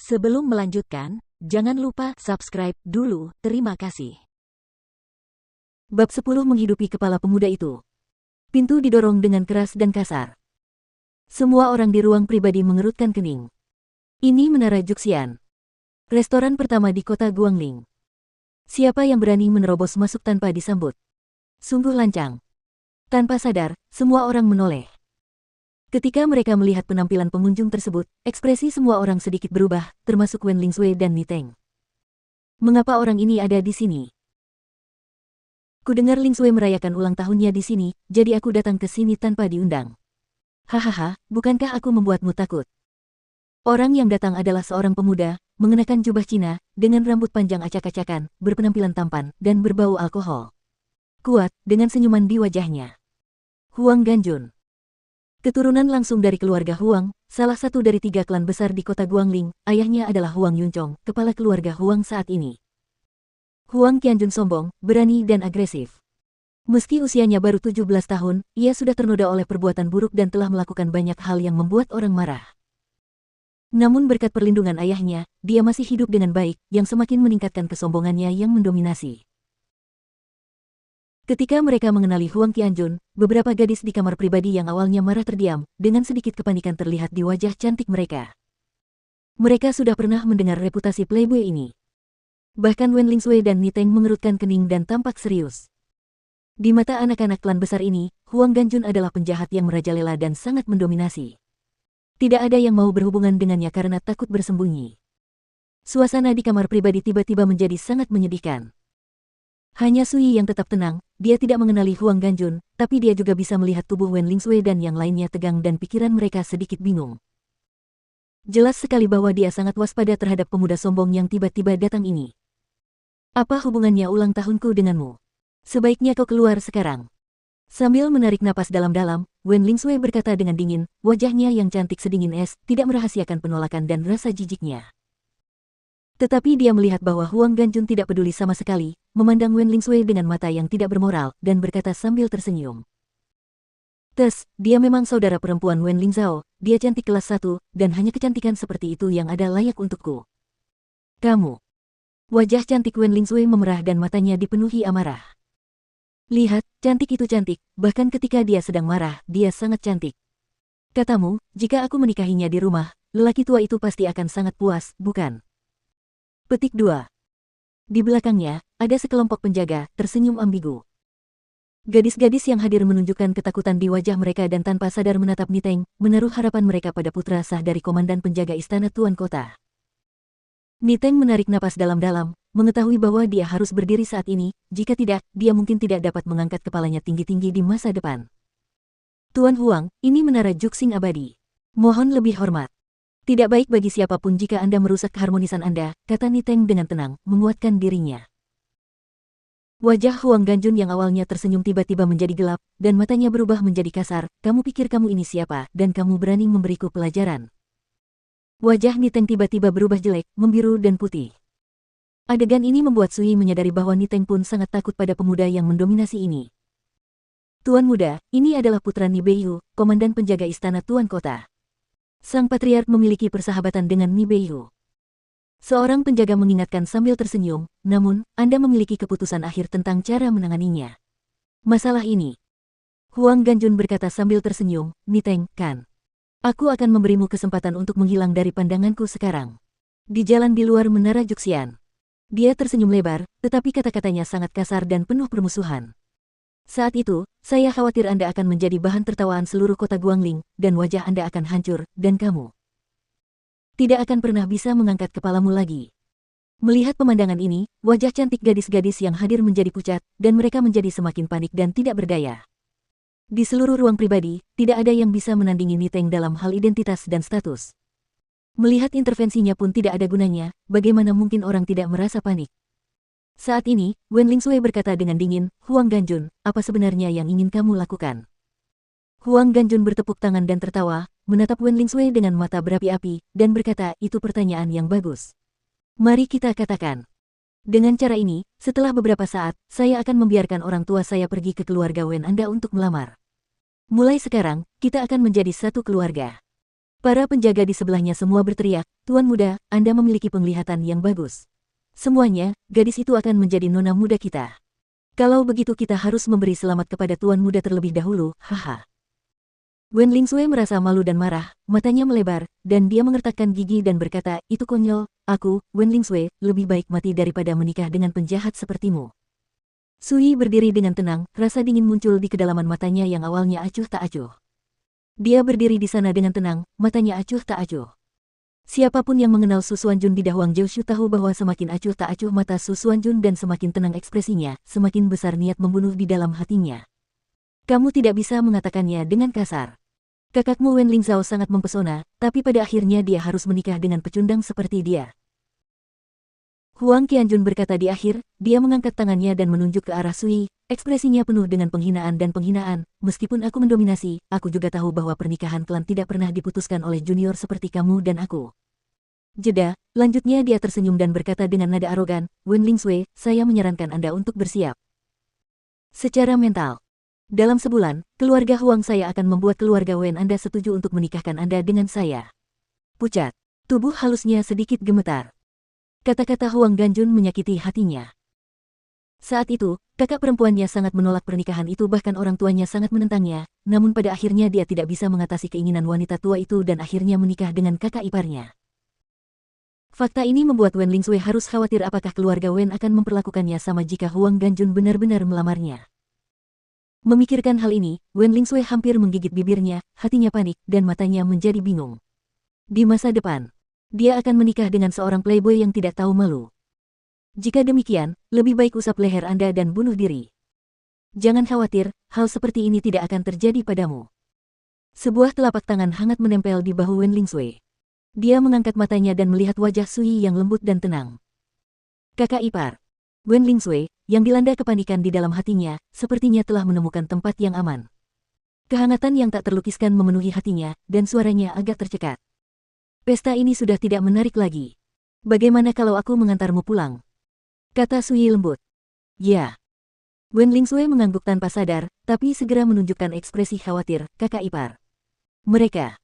Sebelum melanjutkan, jangan lupa subscribe dulu, terima kasih. Bab 10 menghidupi kepala pemuda itu. Pintu didorong dengan keras dan kasar. Semua orang di ruang pribadi mengerutkan kening. Ini Menara Juxian, restoran pertama di kota Guangling. Siapa yang berani menerobos masuk tanpa disambut? Sungguh lancang. Tanpa sadar, semua orang menoleh. Ketika mereka melihat penampilan pengunjung tersebut, ekspresi semua orang sedikit berubah, termasuk Wen Lingsui dan Niteng. Mengapa orang ini ada di sini? Kudengar Lingsui merayakan ulang tahunnya di sini, jadi aku datang ke sini tanpa diundang. Hahaha, bukankah aku membuatmu takut? Orang yang datang adalah seorang pemuda, mengenakan jubah Cina, dengan rambut panjang acak-acakan, berpenampilan tampan, dan berbau alkohol. Kuat, dengan senyuman di wajahnya. Huang Ganjun. Keturunan langsung dari keluarga Huang, salah satu dari 3 klan besar di kota Guangling, ayahnya adalah Huang Yuncong, kepala keluarga Huang saat ini. Huang Qianjun sombong, berani dan agresif. Meski usianya baru 17 tahun, ia sudah ternoda oleh perbuatan buruk dan telah melakukan banyak hal yang membuat orang marah. Namun berkat perlindungan ayahnya, dia masih hidup dengan baik, yang semakin meningkatkan kesombongannya yang mendominasi. Ketika mereka mengenali Huang Qianjun, beberapa gadis di kamar pribadi yang awalnya marah terdiam, dengan sedikit kepanikan terlihat di wajah cantik mereka. Mereka sudah pernah mendengar reputasi playboy ini. Bahkan Wen Lingsui dan Niteng mengerutkan kening dan tampak serius. Di mata anak-anak klan besar ini, Huang Ganjun adalah penjahat yang merajalela dan sangat mendominasi. Tidak ada yang mau berhubungan dengannya karena takut bersembunyi. Suasana di kamar pribadi tiba-tiba menjadi sangat menyedihkan. Hanya Sui yang tetap tenang, dia tidak mengenali Huang Ganjun, tapi dia juga bisa melihat tubuh Wen Lingsui dan yang lainnya tegang dan pikiran mereka sedikit bingung. Jelas sekali bahwa dia sangat waspada terhadap pemuda sombong yang tiba-tiba datang ini. Apa hubungannya ulang tahunku denganmu? Sebaiknya kau keluar sekarang. Sambil menarik napas dalam-dalam, Wen Lingsui berkata dengan dingin, wajahnya yang cantik sedingin es, tidak merahasiakan penolakan dan rasa jijiknya. Tetapi dia melihat bahwa Huang Ganjun tidak peduli sama sekali, memandang Wen Lingsui dengan mata yang tidak bermoral, dan berkata sambil tersenyum. Dia memang saudara perempuan Wen Lingzhao, dia cantik kelas 1, dan hanya kecantikan seperti itu yang ada layak untukku. Kamu. Wajah cantik Wen Lingsui memerah dan matanya dipenuhi amarah. Lihat, cantik itu cantik, bahkan ketika dia sedang marah, dia sangat cantik. Katamu, jika aku menikahinya di rumah, lelaki tua itu pasti akan sangat puas, bukan? Petik 2. Di belakangnya, ada sekelompok penjaga, tersenyum ambigu. Gadis-gadis yang hadir menunjukkan ketakutan di wajah mereka dan tanpa sadar menatap Niteng, menaruh harapan mereka pada putra sah dari komandan penjaga istana Tuan Kota. Niteng menarik napas dalam-dalam, mengetahui bahwa dia harus berdiri saat ini, jika tidak, dia mungkin tidak dapat mengangkat kepalanya tinggi-tinggi di masa depan. Tuan Huang, ini Menara Juxing abadi. Mohon lebih hormat. Tidak baik bagi siapapun jika Anda merusak keharmonisan Anda, kata Niteng dengan tenang, menguatkan dirinya. Wajah Huang Ganjun yang awalnya tersenyum tiba-tiba menjadi gelap, dan matanya berubah menjadi kasar. Kamu pikir kamu ini siapa, dan kamu berani memberiku pelajaran? Wajah Niteng tiba-tiba berubah jelek, membiru dan putih. Adegan ini membuat Sui menyadari bahwa Niteng pun sangat takut pada pemuda yang mendominasi ini. Tuan muda, ini adalah putra Ni Beihu, komandan penjaga istana Tuan Kota. Sang patriark memiliki persahabatan dengan Ni Beihu. Seorang penjaga mengingatkan sambil tersenyum, namun, Anda memiliki keputusan akhir tentang cara menanganinya. Masalah ini. Huang Ganjun berkata sambil tersenyum, Niteng, kan? Aku akan memberimu kesempatan untuk menghilang dari pandanganku sekarang. Di jalan di luar Menara Juxian. Dia tersenyum lebar, tetapi kata-katanya sangat kasar dan penuh permusuhan. Saat itu, saya khawatir Anda akan menjadi bahan tertawaan seluruh kota Guangling, dan wajah Anda akan hancur, dan kamu tidak akan pernah bisa mengangkat kepalamu lagi. Melihat pemandangan ini, wajah cantik gadis-gadis yang hadir menjadi pucat, dan mereka menjadi semakin panik dan tidak berdaya. Di seluruh ruang pribadi, tidak ada yang bisa menandingi Niteng dalam hal identitas dan status. Melihat intervensinya pun tidak ada gunanya, bagaimana mungkin orang tidak merasa panik? Saat ini, Wen Lingsui berkata dengan dingin, Huang Ganjun, apa sebenarnya yang ingin kamu lakukan? Huang Ganjun bertepuk tangan dan tertawa, menatap Wen Lingsui dengan mata berapi-api, dan berkata, itu pertanyaan yang bagus. Mari kita katakan. Dengan cara ini, setelah beberapa saat, saya akan membiarkan orang tua saya pergi ke keluarga Wen Anda untuk melamar. Mulai sekarang, kita akan menjadi satu keluarga. Para penjaga di sebelahnya semua berteriak, "Tuan muda, Anda memiliki penglihatan yang bagus. Semuanya, gadis itu akan menjadi nona muda kita. Kalau begitu kita harus memberi selamat kepada tuan muda terlebih dahulu, haha." Wen Lingsui merasa malu dan marah, matanya melebar, dan dia mengertakkan gigi dan berkata, "Itu konyol, aku, Wen Lingsui, lebih baik mati daripada menikah dengan penjahat sepertimu." Sui berdiri dengan tenang, rasa dingin muncul di kedalaman matanya yang awalnya acuh tak acuh. Dia berdiri di sana dengan tenang, matanya acuh tak acuh. Siapapun yang mengenal Su Xuanjun di Dahuang Jiushu tahu bahwa semakin acuh tak acuh mata Su Xuanjun dan semakin tenang ekspresinya, semakin besar niat membunuh di dalam hatinya. Kamu tidak bisa mengatakannya dengan kasar. Kakakmu Wen Lingzhao sangat mempesona, tapi pada akhirnya dia harus menikah dengan pecundang seperti dia. Huang Qianjun berkata di akhir, dia mengangkat tangannya dan menunjuk ke arah Sui, ekspresinya penuh dengan penghinaan dan penghinaan. "Meskipun aku mendominasi, aku juga tahu bahwa pernikahan klan tidak pernah diputuskan oleh junior seperti kamu dan aku." Jeda, lanjutnya dia tersenyum dan berkata dengan nada arogan, "Wen Lingsui, saya menyarankan Anda untuk bersiap secara mental. Dalam sebulan, keluarga Huang saya akan membuat keluarga Wen Anda setuju untuk menikahkan Anda dengan saya." Pucat. Tubuh halusnya sedikit gemetar. Kata-kata Huang Ganjun menyakiti hatinya. Saat itu, kakak perempuannya sangat menolak pernikahan itu, bahkan orang tuanya sangat menentangnya, namun pada akhirnya dia tidak bisa mengatasi keinginan wanita tua itu dan akhirnya menikah dengan kakak iparnya. Fakta ini membuat Wen Lingsui harus khawatir apakah keluarga Wen akan memperlakukannya sama jika Huang Ganjun benar-benar melamarnya. Memikirkan hal ini, Wen Lingsui hampir menggigit bibirnya, hatinya panik, dan matanya menjadi bingung. Di masa depan, dia akan menikah dengan seorang playboy yang tidak tahu malu. Jika demikian, lebih baik usap leher Anda dan bunuh diri. Jangan khawatir, hal seperti ini tidak akan terjadi padamu. Sebuah telapak tangan hangat menempel di bahu Wen Lingsui. Dia mengangkat matanya dan melihat wajah Sui yang lembut dan tenang. Kakak ipar Wen Lingsui, yang dilanda kepanikan di dalam hatinya, sepertinya telah menemukan tempat yang aman. Kehangatan yang tak terlukiskan memenuhi hatinya, dan suaranya agak tercekat. "Pesta ini sudah tidak menarik lagi. Bagaimana kalau aku mengantarmu pulang?" kata Sui lembut. "Ya." Wen Lingsui mengangguk tanpa sadar, tapi segera menunjukkan ekspresi khawatir, "Kakak ipar. Mereka.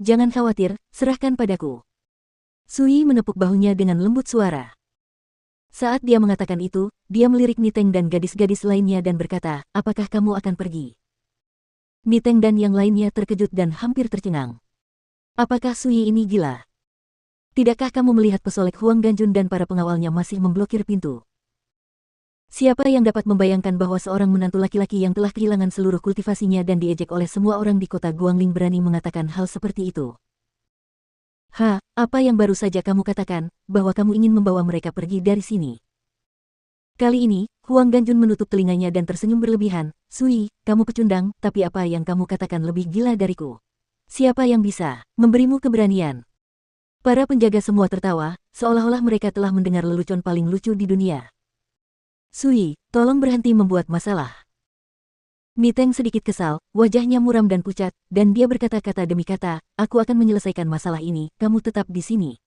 Jangan khawatir, serahkan padaku." Sui menepuk bahunya dengan lembut suara. Saat dia mengatakan itu, dia melirik Niteng dan gadis-gadis lainnya dan berkata, "Apakah kamu akan pergi?" Niteng dan yang lainnya terkejut dan hampir tercengang. Apakah Sui ini gila? Tidakkah kamu melihat pesolek Huang Ganjun dan para pengawalnya masih memblokir pintu? Siapa yang dapat membayangkan bahwa seorang menantu laki-laki yang telah kehilangan seluruh kultivasinya dan diejek oleh semua orang di kota Guangling berani mengatakan hal seperti itu? Apa yang baru saja kamu katakan, bahwa kamu ingin membawa mereka pergi dari sini?" Kali ini, Huang Ganjun menutup telinganya dan tersenyum berlebihan. "Sui, kamu pecundang, tapi apa yang kamu katakan lebih gila dariku. Siapa yang bisa memberimu keberanian?" Para penjaga semua tertawa, seolah-olah mereka telah mendengar lelucon paling lucu di dunia. "Sui, tolong berhenti membuat masalah." Niteng sedikit kesal, wajahnya muram dan pucat, dan dia berkata kata demi kata, "Aku akan menyelesaikan masalah ini, kamu tetap di sini.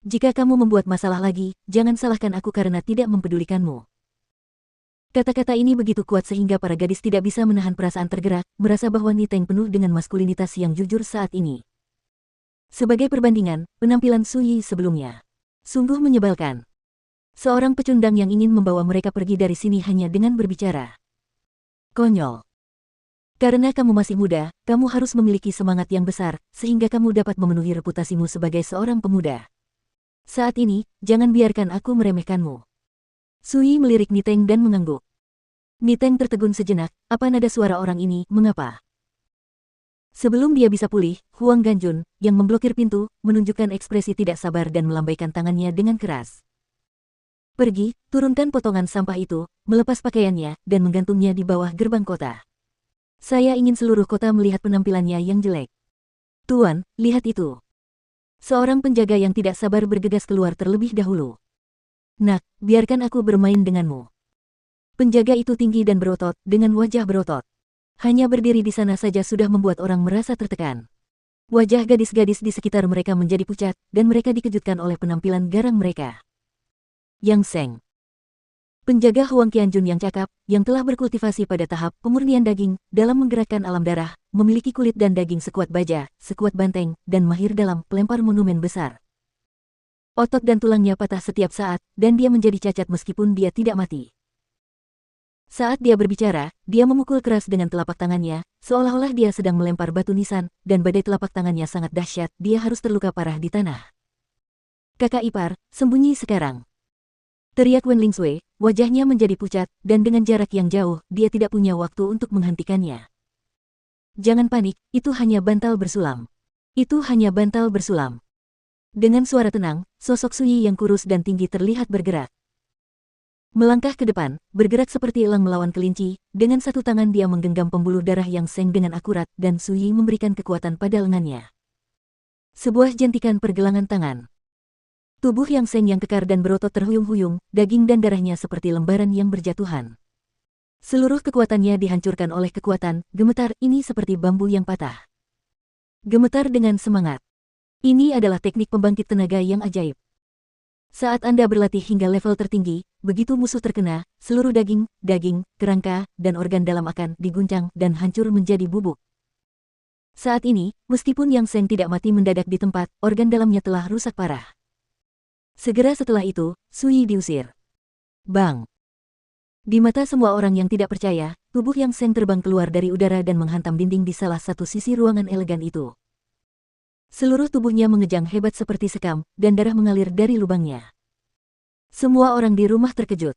Jika kamu membuat masalah lagi, jangan salahkan aku karena tidak mempedulikanmu." Kata-kata ini begitu kuat sehingga para gadis tidak bisa menahan perasaan tergerak, merasa bahwa Niteng penuh dengan maskulinitas yang jujur saat ini. Sebagai perbandingan, penampilan Sui sebelumnya sungguh menyebalkan. Seorang pecundang yang ingin membawa mereka pergi dari sini hanya dengan berbicara. Konyol. Karena kamu masih muda, kamu harus memiliki semangat yang besar, sehingga kamu dapat memenuhi reputasimu sebagai seorang pemuda. Saat ini, jangan biarkan aku meremehkanmu." Sui melirik Niteng dan mengangguk. Niteng tertegun sejenak, apa nada suara orang ini, mengapa? Sebelum dia bisa pulih, Huang Ganjun, yang memblokir pintu, menunjukkan ekspresi tidak sabar dan melambaikan tangannya dengan keras. "Pergi, turunkan potongan sampah itu, melepas pakaiannya, dan menggantungnya di bawah gerbang kota. Saya ingin seluruh kota melihat penampilannya yang jelek." "Tuan, lihat itu." Seorang penjaga yang tidak sabar bergegas keluar terlebih dahulu. "Nak, biarkan aku bermain denganmu." Penjaga itu tinggi dan berotot, dengan wajah berotot. Hanya berdiri di sana saja sudah membuat orang merasa tertekan. Wajah gadis-gadis di sekitar mereka menjadi pucat, dan mereka dikejutkan oleh penampilan garang mereka. Yang Seng. Penjaga Huang Qianjun yang cakap, yang telah berkultivasi pada tahap pemurnian daging, dalam menggerakkan alam darah, memiliki kulit dan daging sekuat baja, sekuat banteng, dan mahir dalam pelempar monumen besar. Otot dan tulangnya patah setiap saat, dan dia menjadi cacat meskipun dia tidak mati. Saat dia berbicara, dia memukul keras dengan telapak tangannya, seolah-olah dia sedang melempar batu nisan, dan badai telapak tangannya sangat dahsyat, dia harus terluka parah di tanah. Kakak ipar, sembunyi sekarang. Teriak Wen Lingsui, wajahnya menjadi pucat, dan dengan jarak yang jauh, dia tidak punya waktu untuk menghentikannya. Jangan panik, itu hanya bantal bersulam. Itu hanya bantal bersulam. Dengan suara tenang, sosok Sui yang kurus dan tinggi terlihat bergerak. Melangkah ke depan, bergerak seperti elang melawan kelinci, dengan satu tangan dia menggenggam pembuluh darah yang Seng dengan akurat, dan Sui memberikan kekuatan pada lengannya. Sebuah jentikan pergelangan tangan. Tubuh Yang Seng yang kekar dan berotot terhuyung-huyung, daging dan darahnya seperti lembaran yang berjatuhan. Seluruh kekuatannya dihancurkan oleh kekuatan, gemetar ini seperti bambu yang patah. Gemetar dengan semangat. Ini adalah teknik pembangkit tenaga yang ajaib. Saat Anda berlatih hingga level tertinggi, begitu musuh terkena, seluruh daging, kerangka, dan organ dalam akan diguncang dan hancur menjadi bubuk. Saat ini, meskipun Yang Seng tidak mati mendadak di tempat, organ dalamnya telah rusak parah. Segera setelah itu, Sui diusir. Bang! Di mata semua orang yang tidak percaya, tubuh Yang Seng terbang keluar dari udara dan menghantam dinding di salah satu sisi ruangan elegan itu. Seluruh tubuhnya mengejang hebat seperti sekam, dan darah mengalir dari lubangnya. Semua orang di rumah terkejut.